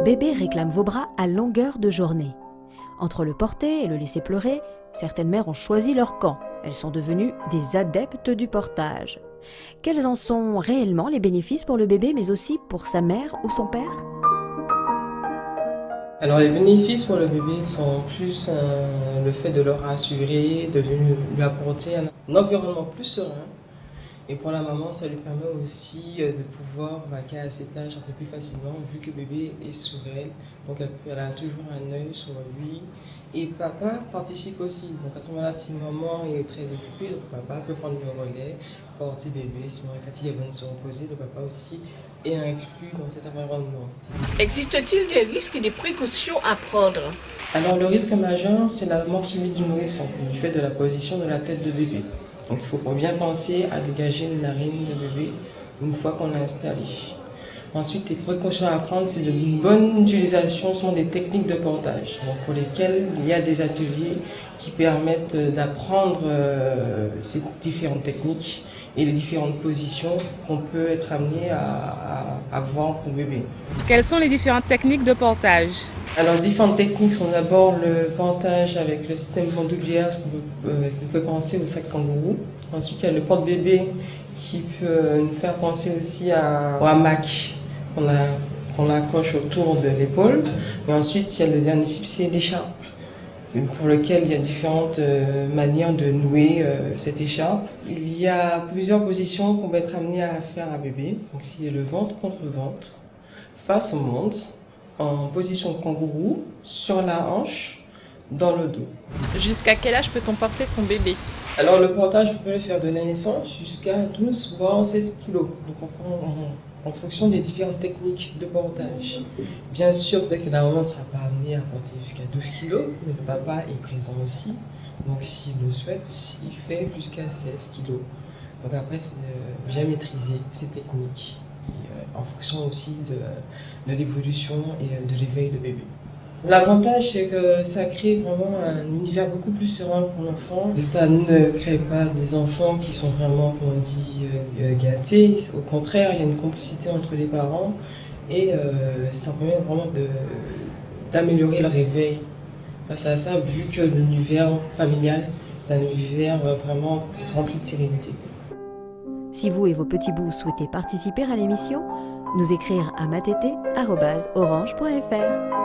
bébé réclame vos bras à longueur de journée. Entre le porter et le laisser pleurer, certaines mères ont choisi leur camp. Elles sont devenues des adeptes du portage. Quels en sont réellement les bénéfices pour le bébé, mais aussi pour sa mère ou son père ? Alors les bénéfices pour le bébé sont plus le fait de le rassurer, de lui apporter un environnement plus serein. Et pour la maman, ça lui permet aussi de pouvoir vaquer à ses tâches un peu plus facilement vu que bébé est sur elle. Donc elle a toujours un œil sur lui. Et papa participe aussi. Donc à ce moment-là, si maman est très occupée, donc papa peut prendre le relais, porter bébé. Si maman est fatiguée, elle va se reposer. Le papa aussi est inclus dans cet environnement. Existe-t-il des risques et des précautions à prendre ? Alors le risque majeur, c'est la mort subite du nourrisson, du fait de la position de la tête de bébé. Donc il faut bien penser à dégager une narine de bébé une fois qu'on l'a installé. Ensuite, les précautions à prendre, c'est une bonne utilisation sont des techniques de portage, donc pour lesquelles il y a des ateliers qui permettent d'apprendre ces différentes techniques et les différentes positions qu'on peut être amené à avoir pour bébé. Quelles sont les différentes techniques de portage ? Alors, différentes techniques sont d'abord le portage avec le système bandoulière, qui nous fait penser au sac kangourou. Ensuite, il y a le porte-bébé qui peut nous faire penser aussi au hamac qu'on accroche autour de l'épaule. Et ensuite, il y a le dernier type, c'est l'écharpe, pour lequel il y a différentes manières de nouer cette écharpe. Il y a plusieurs positions qu'on va être amené à faire à bébé. Donc, il y a le ventre contre ventre, face au monde, en position kangourou, sur la hanche, dans le dos. Jusqu'à quel âge peut-on porter son bébé ? Alors le portage, on peut le faire de la naissance jusqu'à 12 voire 16 kg. Donc en fonction des différentes techniques de portage. Bien sûr, peut-être que la maman ne sera pas amenée à porter jusqu'à 12 kg, mais le papa est présent aussi. Donc s'il le souhaite, il fait jusqu'à 16 kg. Donc après, c'est bien maîtriser ces techniques. Et, en fonction aussi de l'évolution et de l'éveil de bébé. L'avantage, c'est que ça crée vraiment un univers beaucoup plus serein pour l'enfant. Ça ne crée pas des enfants qui sont vraiment, comme on dit, gâtés. Au contraire, il y a une complicité entre les parents et ça permet vraiment d'améliorer le réveil face à ça, vu que l'univers familial est un univers vraiment rempli de sérénité. Si vous et vos petits bouts souhaitez participer à l'émission, nous écrire à matete@orange.fr.